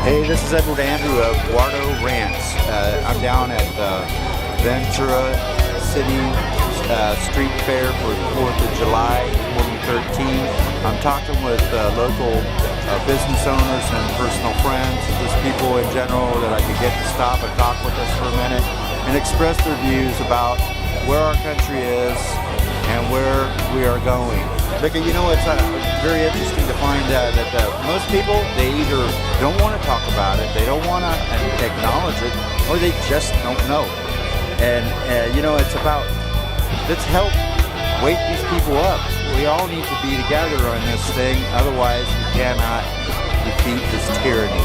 Hey, this is Edward Andrew of Guardo Ranch. I'm down at Ventura City Street Fair for the 4th of July 2013. I'm talking with local business owners and personal friends, just people in general that I could get to stop and talk with us for a minute and express their views about where our country is and where we are going. Because you know, it's very interesting to find that most people, they either don't want to talk about it, they don't want to acknowledge it, or they just don't know. And you know, it's about, let's help wake these people up. We all need to be together on this thing, otherwise we cannot defeat this tyranny.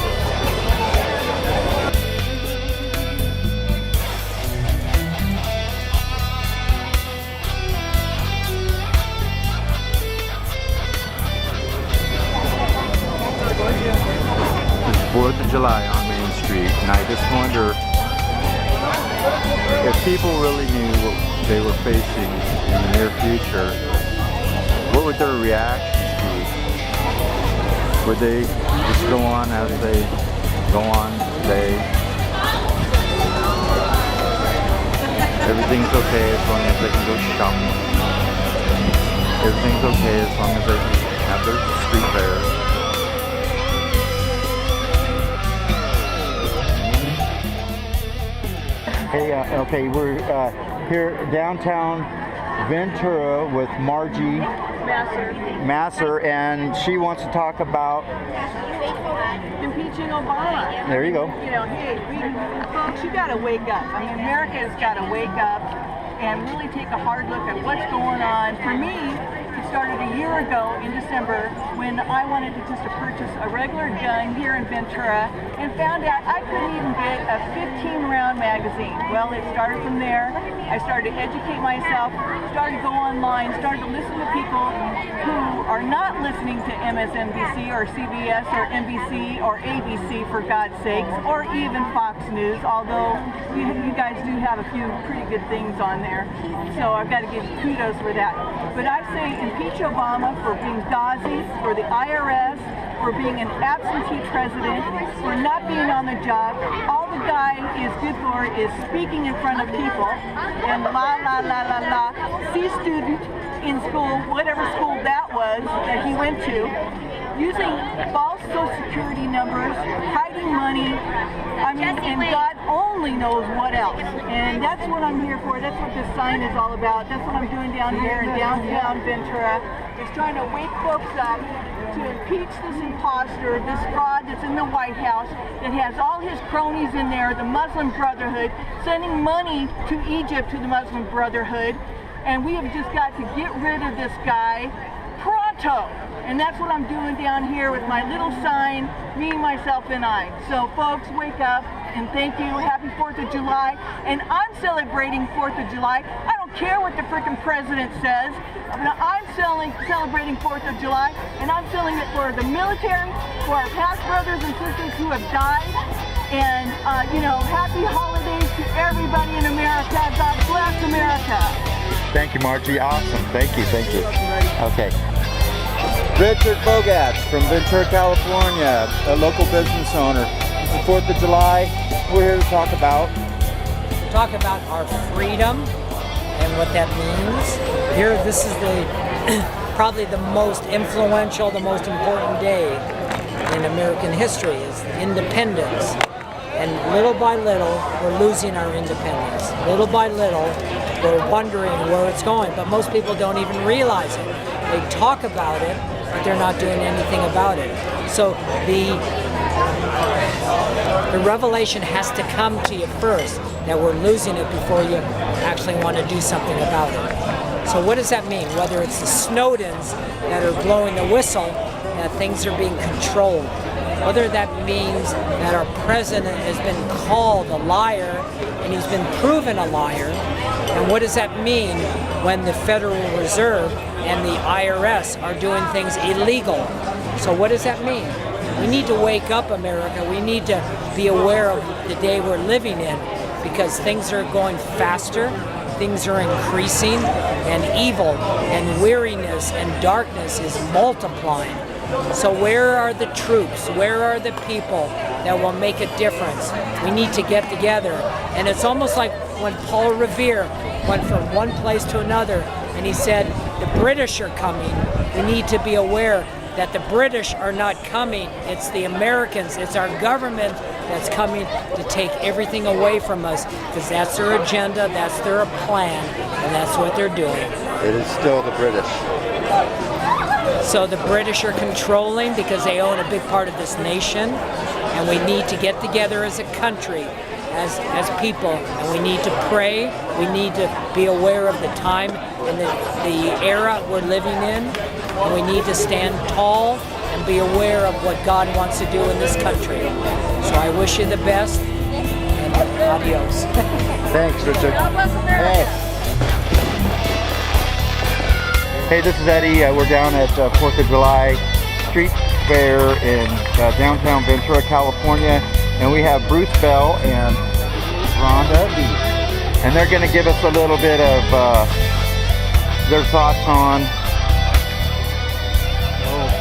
It's 4th of July on Main Street, and I just wonder if people really knew what they were facing in the near future, what would their reactions be? Would they just go on as they go on today? Everything's okay as long as they can go shopping. Everything's okay as long as they can have their street fairs. Hey, okay, we're here downtown Ventura with Margie Masser, and she wants to talk about impeaching Obama. There you go. You know, hey, folks, you got to wake up. I mean, America's got to wake up and really take a hard look at what's going on. For me, it started a year ago in December when I wanted to just purchase a regular gun here in Ventura and found out I couldn't even get a 15-round magazine. Well, it started from there. I started to educate myself, started to go online, started to listen to people who are not listening to MSNBC or CBS or NBC or ABC, for God's sakes, or even Fox News, although you guys do have a few pretty good things on there. So I've got to give you kudos for that. But I say impeach Obama for being Gazi, for the IRS, for being an absentee president, for not being on the job. All the guy is good for is speaking in front of people and la. C student in school, whatever school that was that he went to, using false Social Security numbers, hiding money, I mean, and God only knows what else. And that's what I'm here for. That's what this sign is all about. That's what I'm doing down here in downtown Ventura, is trying to wake folks up to impeach this imposter, this fraud that's in the White House, that has all his cronies in there, the Muslim Brotherhood, sending money to Egypt to the Muslim Brotherhood. And we have just got to get rid of this guy pronto. And that's what I'm doing down here with my little sign, me, myself, and I. So folks, wake up and thank you. Happy 4th of July. And I'm celebrating 4th of July. I don't care what the frickin' president says. I'm celebrating 4th of July, and I'm celebrating it for the military, for our past brothers and sisters who have died. And, you know, happy holidays to everybody in America. God bless America. Thank you, Margie. Awesome. Thank you. Okay. Richard Bogatz from Ventura, California, a local business owner. It's the 4th of July. We're here to talk about our freedom and what that means. Here, this is probably the most influential, the most important day in American history, is independence. And little by little, we're losing our independence. Little by little, we're wondering where it's going, but most people don't even realize it. They talk about it, but they're not doing anything about it. So the revelation has to come to you first, that we're losing it, before you actually want to do something about it. So what does that mean? Whether it's the Snowdens that are blowing the whistle, that things are being controlled, whether that means that our president has been called a liar and he's been proven a liar, and what does that mean when the Federal Reserve and the IRS are doing things illegal? So what does that mean? We need to wake up, America. We need to be aware of the day we're living in, because things are going faster, things are increasing, and evil and weariness and darkness is multiplying. So where are the troops? Where are the people that will make a difference? We need to get together. And it's almost like when Paul Revere went from one place to another and he said, the British are coming. We need to be aware that the British are not coming. It's the Americans, it's our government that's coming to take everything away from us, because that's their agenda, that's their plan, and that's what they're doing. It is still the British. So the British are controlling because they own a big part of this nation, and we need to get together as a country, as people, and we need to pray. We need to be aware of the time and the era we're living in, and we need to stand tall and be aware of what God wants to do in this country. So I wish you the best, and adios. Thanks, Richard. God bless America. Hey, this is Eddie. We're down at 4th of July Street Fair in downtown Ventura, California, and we have Bruce Bell and Rhonda Lee. And they're going to give us a little bit of their thoughts on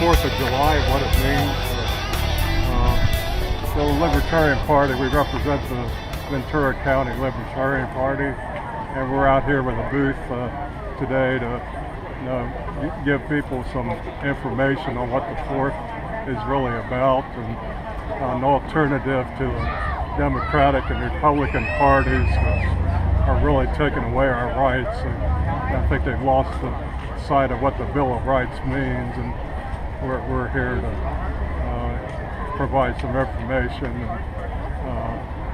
4th of July, what it means. The Libertarian Party, we represent the Ventura County Libertarian Party, and we're out here with a booth today to give people some information on what the 4th is really about, and an alternative to the Democratic and Republican parties, which are really taking away our rights. And I think they've lost the sight of what the Bill of Rights means, and we're here to provide some information.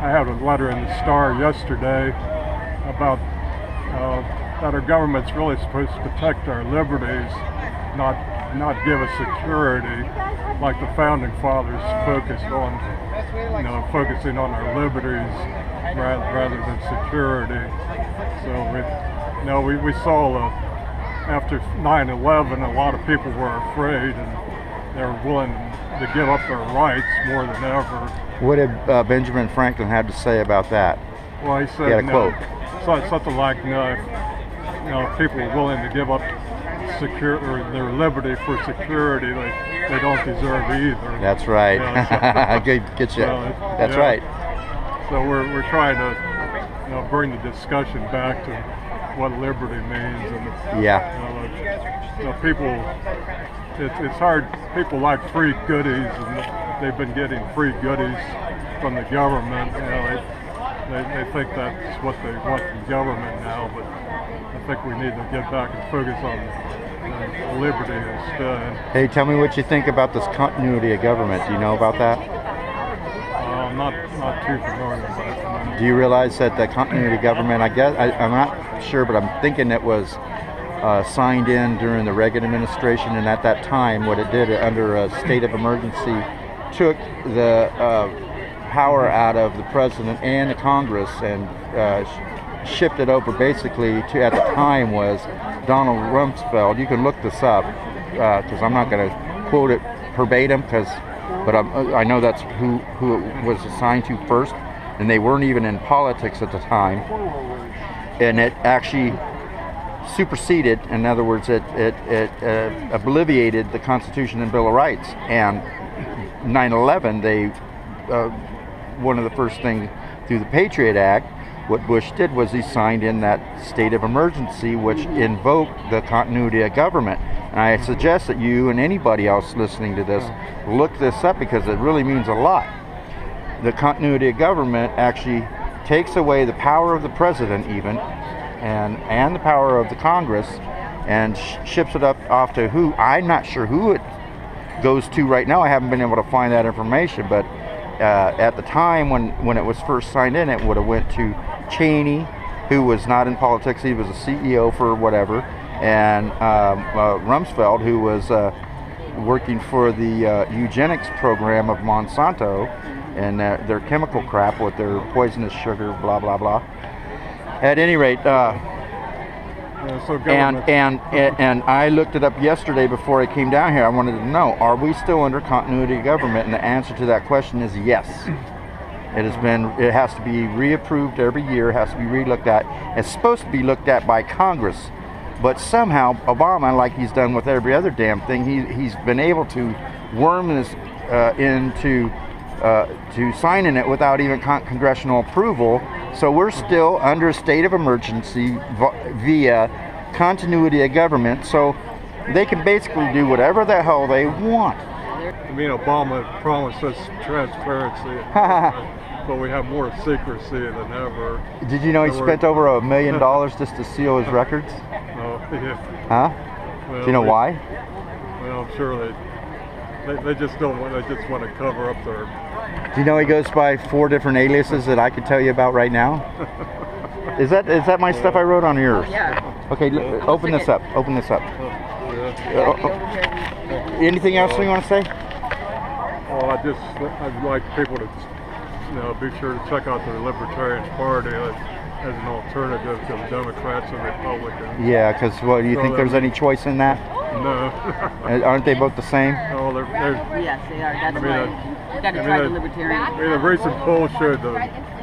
I had a letter in the Star yesterday about that our government's really supposed to protect our liberties, not give us security, like the founding fathers focused on, focusing on our liberties rather than security. So we saw after 9/11, a lot of people were afraid, and they were willing to give up their rights more than ever. what did Benjamin Franklin have to say about that? Well, he said, He had a quote. Something like, if people are willing to give up their liberty for security, they don't deserve either. That's right. Yeah, Get you. Well, That's yeah. right. So we're trying to bring the discussion back to what liberty means, and Yeah. people. It's hard. People like free goodies, and they've been getting free goodies from the government. They think that's what they want from government now, but I think we need to get back and focus on liberty instead. Hey, tell me what you think about this continuity of government. Do you know about that? I'm not too familiar with that. Do you realize that the continuity of government, I'm not sure, but I'm thinking it was signed in during the Reagan administration, and at that time what it did under a state of emergency took the power out of the president and the Congress and shifted over basically to, at the time, was Donald Rumsfeld. You can look this up because I'm not going to quote it verbatim, but I know that's who it was assigned to first, and they weren't even in politics at the time, and it actually superseded. In other words, it obliviated the Constitution and Bill of Rights. And 9/11, they one of the first things through the Patriot Act, what Bush did was he signed in that state of emergency, which invoked the continuity of government. And I suggest that you and anybody else listening to this look this up, because it really means a lot. The continuity of government actually takes away the power of the president even, and the power of the Congress, and ships it up off to who, I'm not sure who it goes to right now. I haven't been able to find that information, but at the time when it was first signed in, it would have went to Cheney, who was not in politics. He was a CEO for whatever, and Rumsfeld, who was working for the eugenics program of Monsanto and their chemical crap with their poisonous sugar, blah blah blah. At any rate, and I looked it up yesterday before I came down here. I wanted to know, are we still under continuity of government? And the answer to that question is yes. It has to be reapproved every year. It has to be re-looked at. It's supposed to be looked at by Congress But somehow Obama, like he's done with every other damn thing, he's been able to worm this into to signing it without even congressional approval. So we're still under a state of emergency via continuity of government. So they can basically do whatever the hell they want. I mean, Obama promised us transparency, but we have more secrecy than ever. Did you know he spent over $1 million just to seal his records? Oh, yeah. Huh? Well, Do you know why? Well, I'm sure they just don't want. They just want to cover up their. Do you know he goes by 4 different aliases that I could tell you about right now? Is that my stuff I wrote on yours? Yeah. Okay, open this up. Open this up. Anything else you want to say? Well, I'd like people to, be sure to check out the Libertarian Party as an alternative to the Democrats and Republicans. Yeah, because do you think there's any choice in that? No. Aren't they both the same? No, they're Yes, they are. That's why you got to I try the mean, Libertarian. I mean, the recent poll showed the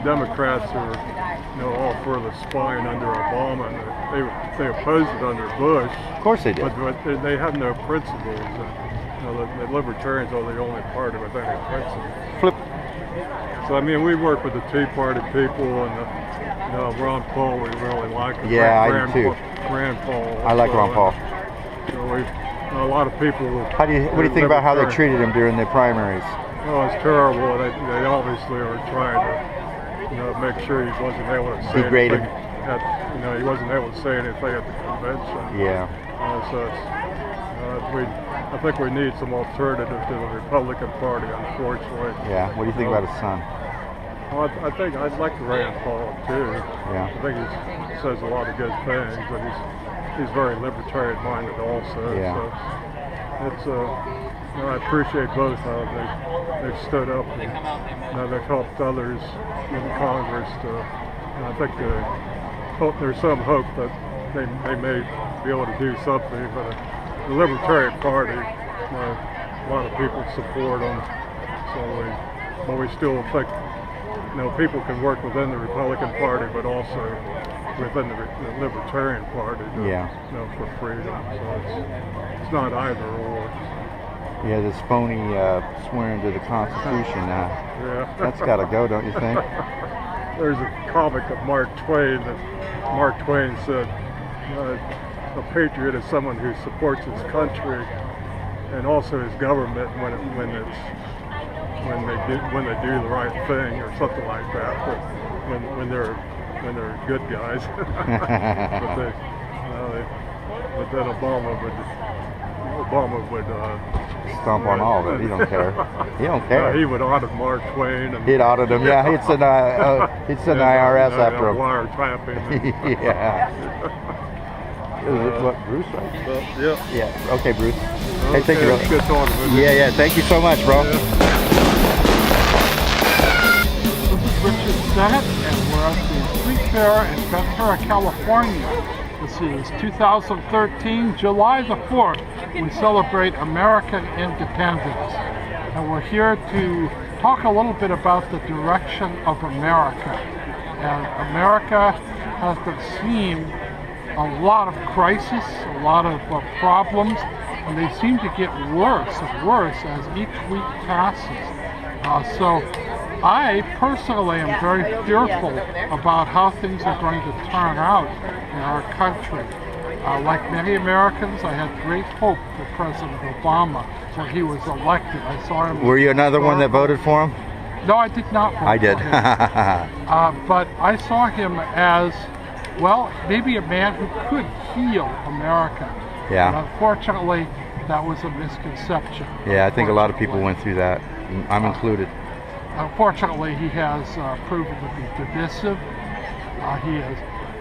Democrats are, all for the spying under Obama, and they opposed it under Bush. Of course they did. But they have no principles. And, the Libertarians are the only party with any principles. Flip. So I mean, we work with the Tea Party people, and Ron Paul we really like. Yeah, I do too. Rand Paul. I like Ron Paul. So a lot of people. What do you think about how they treated him during the primaries? Oh, it's terrible. They obviously are trying to, make sure he wasn't able to say Degrade him. he wasn't able to say anything at the convention. Yeah. So I think we need some alternative to the Republican Party, unfortunately. Yeah. What do you think about his son? Well, I think I'd like to Rand Paul too. Yeah. I think he says a lot of good things, but he's very libertarian minded also. Yeah. So it's I appreciate both of them. They've stood up and they've helped others in Congress to. And I think there's some hope that they may be able to do something. But the Libertarian Party, a lot of people support them. But we still think people can work within the Republican Party, but also within the Libertarian Party. For freedom. So it's not either or. Yeah, this phony swearing to the Constitution. Yeah. That's got to go, don't you think? There's a comic of Mark Twain that Mark Twain said, a patriot is someone who supports his country and also his government when they do the right thing or something like that. But when they're good guys, but then Obama would stomp on all of it. He don't care. He don't care. He would audit Mark Twain. And he'd audit him. Yeah, he'd send the IRS after him. Wiretapping. Yeah. What, Bruce, right? Yeah. Yeah. Okay, Bruce. Hey, thank you, bro. Good talking with you. Yeah. Thank you so much, bro. Yeah. This is Richard Sennett, and we're at the Street Fair in Ventura, California. This is 2013, July the 4th. We celebrate American independence. And we're here to talk a little bit about the direction of America. And America has been seeing a lot of crisis, a lot of problems, and they seem to get worse and worse as each week passes. So I personally am very fearful about how things are going to turn out in our country. Like many Americans, I had great hope for President Obama when he was elected. I saw him. Were you another one that voted for him? No, I did not vote I did. for him. But I saw him as, well, maybe a man who could heal America. Yeah. But unfortunately, that was a misconception. Yeah, I think a lot of people went through that. I'm included. Unfortunately, he has proven to be divisive.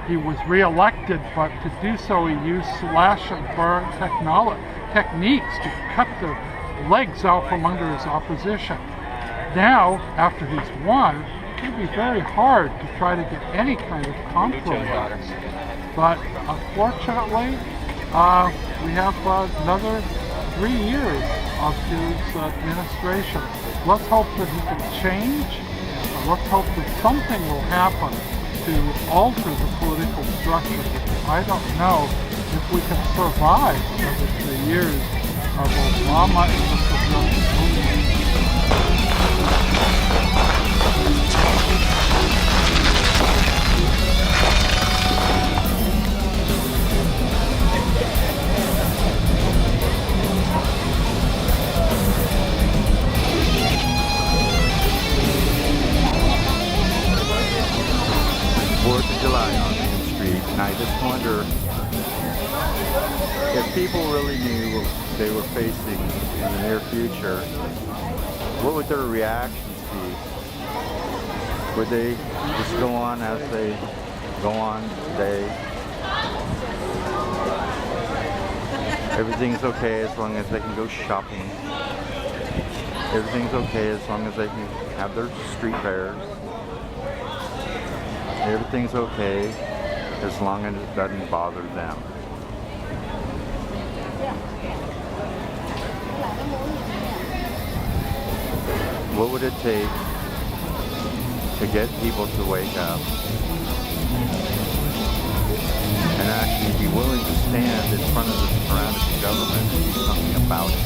He was re-elected, but to do so, he used slash and burn techniques to cut the legs out from under his opposition. Now, after he's won, it'll be very hard to try to get any kind of compromise. But unfortunately, we have another 3 years of his administration. Let's hope that he can change, and let's hope that something will happen to alter the political structure. I don't know if we can survive the years of Obama and the progressive movement. July on Main Street, and I just wonder if people really knew what they were facing in the near future, what would their reactions be? Would they just go on as they go on today? Everything's okay as long as they can go shopping. Everything's okay as long as they can have their street fairs. Everything's okay as long as it doesn't bother them. What would it take to get people to wake up and actually be willing to stand in front of this tyrannical government and do something about it?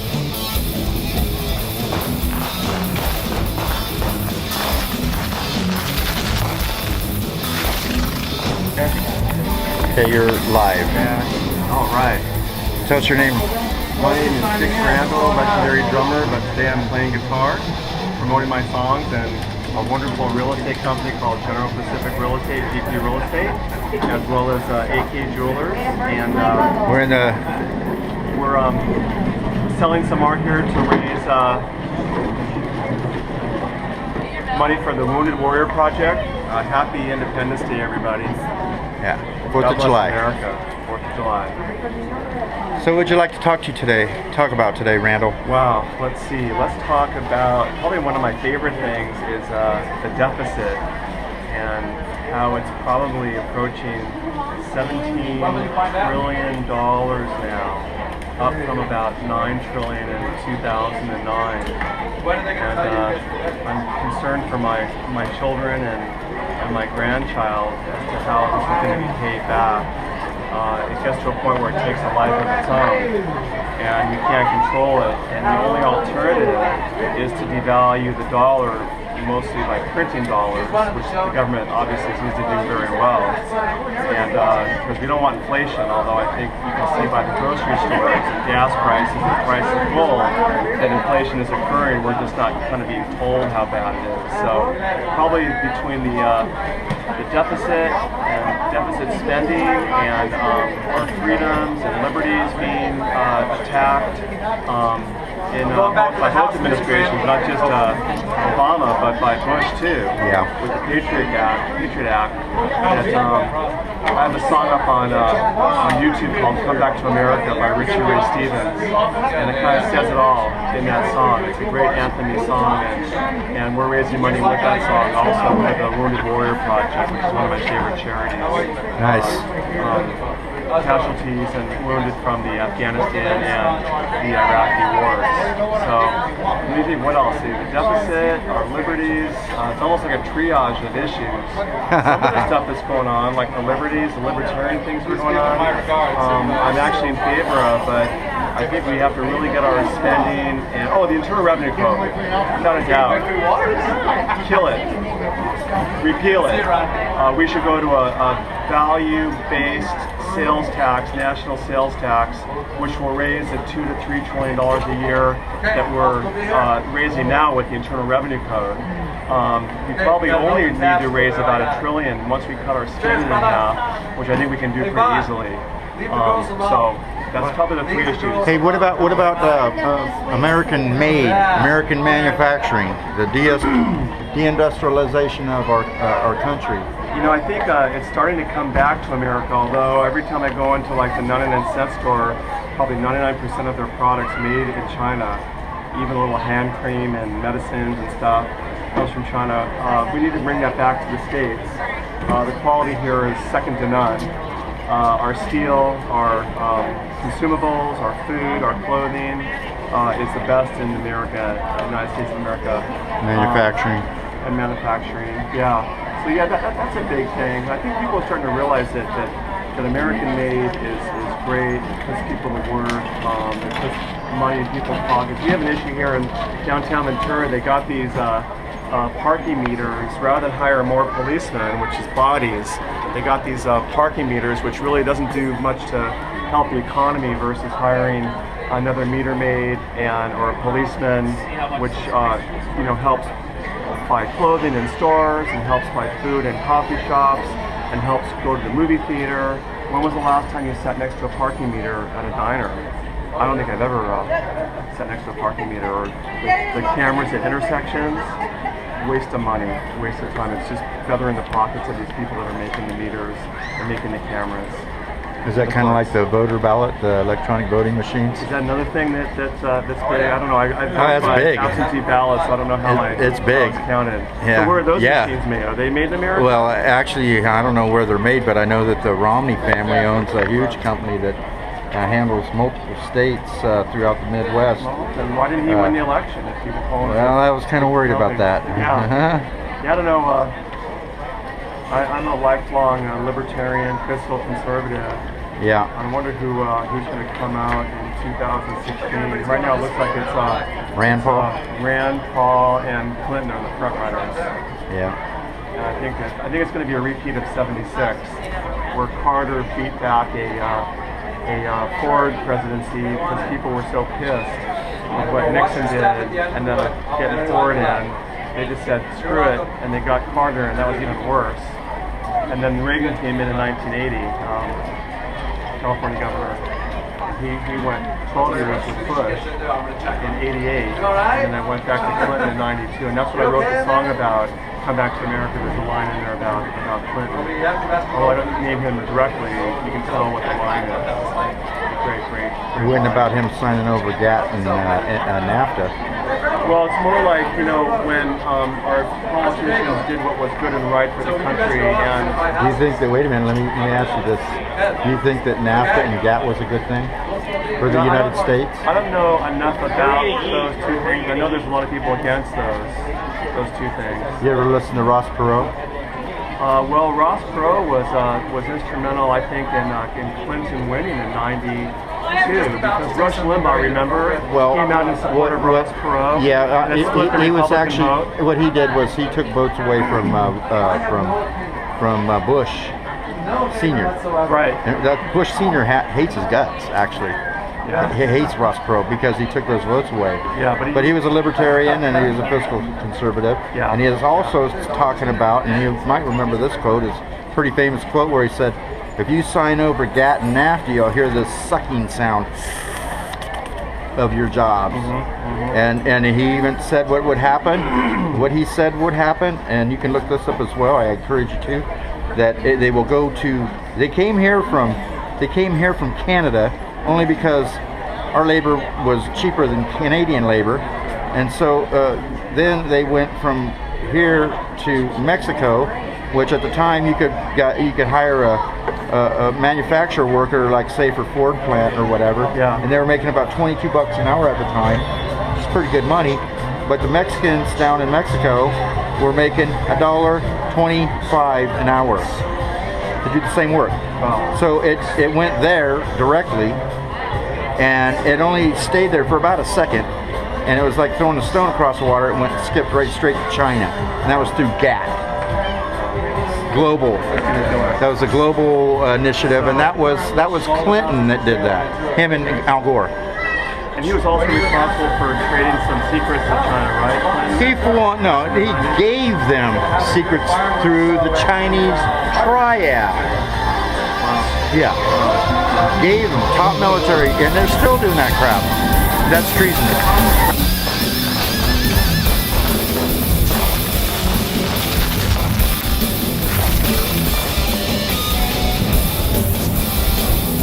Okay, you're live. Yeah. All right. Tell us your name. My name is Dick Randall, legendary drummer, but today I'm playing guitar, promoting my songs and a wonderful real estate company called General Pacific Real Estate, GP Real Estate, as well as AK Jewelers. And We're in the we're selling some art here to raise money for the Wounded Warrior Project. Happy Independence Day, everybody. yeah, 4th God of bless July. America, 4th of July. So, what would you like to talk about today, Randall? Wow, let's see. Let's talk about probably one of my favorite things is the deficit and how it's probably approaching $17 trillion now, up from about $9 trillion in 2009. And I'm concerned for my children and my grandchild as to how this is going to be paid back. It gets to a point where it takes a life of its own, and you can't control it. And the only alternative is to devalue the dollar, mostly by printing dollars, which the government obviously seems to do very well. And because we don't want inflation, although I think you can see by the grocery stores and gas prices and the price of gold that inflation is occurring. We're just not kind of being told how bad it is. So probably between the deficit and deficit spending and our freedoms and liberties being attacked by both administrations, not just Obama, but by Bush too. Yeah. With the Patriot Act. And, I have a song up on YouTube called "Come Back to America" by Richie Ray Stevens, and it kind of says it all in that song. It's a great anthem song, and we're raising money with that song also for the Wounded Warrior Project, which is one of my favorite charities. Nice. Casualties and wounded from the Afghanistan and the Iraqi wars. So, let me think what else. The deficit, our liberties, it's almost like a triage of issues. Some of the stuff that's going on, like the liberties, the libertarian things that are going on, I'm actually in favor of, but I think we have to really get our spending and, the Internal Revenue Code, without a doubt. Kill it. Repeal it. We should go to a value-based sales tax, national sales tax, which will raise at $2 to $3 trillion a year that we're raising now with the Internal Revenue Code. We probably only need to raise about $1 trillion once we cut our spending in half, which I think we can do pretty easily. So that's probably the three issues. Hey, what about American made, American manufacturing, the deindustrialization of our country? You know, I think it's starting to come back to America, although every time I go into like the 99-cent store, probably 99% of their products made in China, even a little hand cream and medicines and stuff comes from China. We need to bring that back to the States. The quality here is second to none. Our steel, our consumables, our food, our clothing is the best in America, United States of America. Manufacturing. And manufacturing, yeah. So yeah, that's a big thing. I think people are starting to realize that American made is great. It puts people to work. It puts money in people's pockets. We have an issue here in downtown Ventura. They got these parking meters. Rather than hire more policemen, which is bodies, they got these parking meters, which really doesn't do much to help the economy versus hiring another meter maid or a policeman, which helps buy clothing in stores and helps buy food in coffee shops and helps go to the movie theater. When was the last time you sat next to a parking meter at a diner? I don't think I've ever sat next to a parking meter. Or the cameras at intersections, waste of money, waste of time. It's just feathering the pockets of these people that are making the meters and making the cameras. Is that kind of like the voter ballot, the electronic voting machines? Is that another thing that's big? I don't know. I've that's big. Absentee ballots, so I don't know how it's big. Counted. Yeah. So where are those machines made? Are they made in America? Well, actually, I don't know where they're made, but I know that the Romney family owns a huge company that handles multiple states throughout the Midwest. Well, then why didn't he win the election? If people call him I was kind of worried about that. Yeah. Yeah, I don't know. I'm a lifelong libertarian, fiscal conservative. Yeah. I wonder who's going to come out in 2016. Right now, it looks like it's Rand Paul. Rand Paul and Clinton are the front runners. Yeah. And I think it's going to be a repeat of '76, where Carter beat back a Ford presidency because people were so pissed with what Nixon did, and then getting Ford in, they just said screw it, and they got Carter, and that was even worse. And then Reagan came in 1980, California governor. He went 12 years with Bush in '88, and then went back to Clinton in '92, and that's what I wrote the song about. Come Back to America. There's a line in there about Clinton. Although I don't name him directly, you can tell what the line is. Great. When about him signing over GATT and NAFTA? Well, it's more like, when our politicians did what was good and right for the country. And do you think that? Wait a minute. Let me ask you this. Do you think that NAFTA and GATT was a good thing for the United States? I don't know enough about those two things. I know there's a lot of people against those two things. You ever listen to Ross Perot? Well, Ross Perot was instrumental, I think, in Clinton winning in '92 because Rush Limbaugh, remember, came out in support of Ross Perot. Yeah, he was actually vote. What he did was he took votes away from Bush Senior. Right. And that Bush Senior hates his guts, actually. Yeah. He hates Ross Perot because he took those votes away. Yeah, but he was a libertarian and he was a fiscal conservative. Yeah. And he is also talking about, and you might remember this quote, is a pretty famous quote where he said, if you sign over GATT and NAFTA, you'll hear this sucking sound of your jobs. And he even said what would happen, what he said would happen, and you can look this up as well, I encourage you to, that they will go to, they came here from Canada only because our labor was cheaper than Canadian labor, and so then they went from here to Mexico, which at the time you could hire a manufacturer worker, like say for Ford plant or whatever, and they were making about $22 an hour at the time, which is pretty good money. But the Mexicans down in Mexico were making $1.25 an hour to do the same work. Wow. So it went there directly, and it only stayed there for about a second, and it was like throwing a stone across the water. It skipped right straight to China, and that was through GATT. Global. That was a global initiative, and that was Clinton that did that. Him and Al Gore. And he was also responsible for trading some secrets in China, right? He gave them secrets through the Chinese triad. Yeah. Gave them top military, and they're still doing that crap. That's treasonous.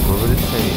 What would it say?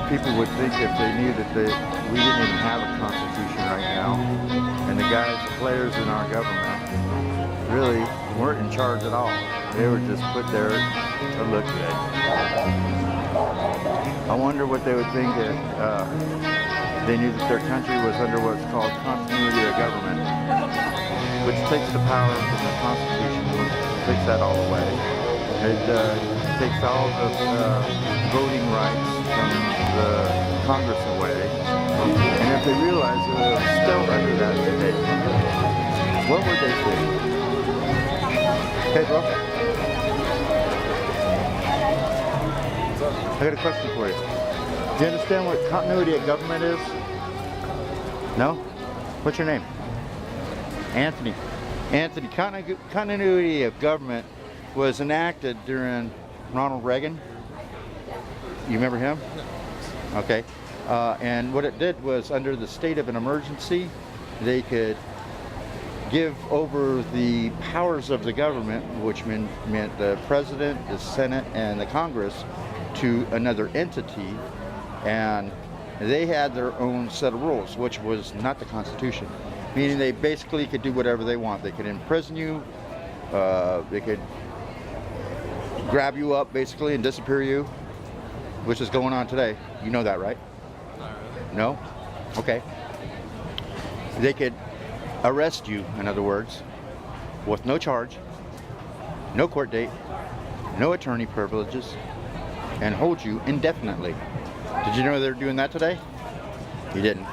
people would think if they knew that we didn't even have a constitution right now, and the guys, the players in our government, really weren't in charge at all. They were just put there to look good. I wonder what they would think if they knew that their country was under what's called continuity of government, which takes the power from the Constitution, takes that all away. It takes all the voting rights from the Congress away. And if they realize that we're still under that today, what would they think? Hey, bro. I got a question for you. Do you understand what continuity of government is? No? What's your name? Anthony. Anthony, continuity of government was enacted during Ronald Reagan. You remember him? Okay. And what it did was, under the state of an emergency, they could give over the powers of the government, which meant the president, the Senate, and the Congress, to another entity, and they had their own set of rules, which was not the Constitution. Meaning they basically could do whatever they want. They could imprison you, they could grab you up basically and disappear you, which is going on today. You know that, right? No? Okay. They could arrest you, in other words, with no charge, no court date, no attorney privileges, and hold you indefinitely. Did you know they're doing that today? You didn't.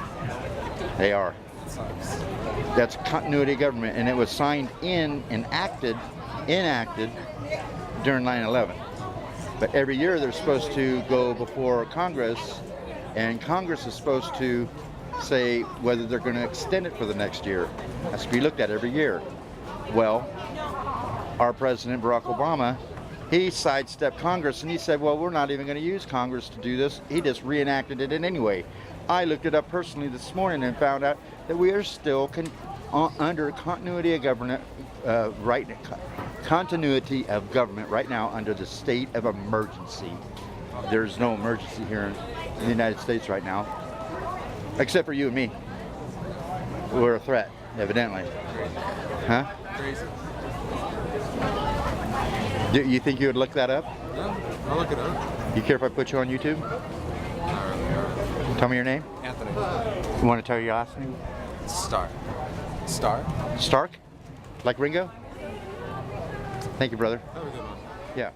They are. That's continuity of government, and it was signed in and enacted during 9/11. But every year they're supposed to go before Congress, and Congress is supposed to say whether they're going to extend it for the next year. It has to be looked at every year. Well, our President Barack Obama, he sidestepped Congress and he said, well, we're not even going to use Congress to do this. He just reenacted it in anyway. I looked it up personally this morning and found out that we are still under continuity of government continuity of government right now under the state of emergency. There's no emergency here in the United States right now, except for you and me. We're a threat, evidently. Huh? Crazy. Do you think you would look that up? No, I'll look it up. You care if I put you on YouTube? Not really. Tell me your name. Anthony. You want to tell your last name? Stark. Stark? Like Ringo? Thank you, brother. Have a good one. Yeah.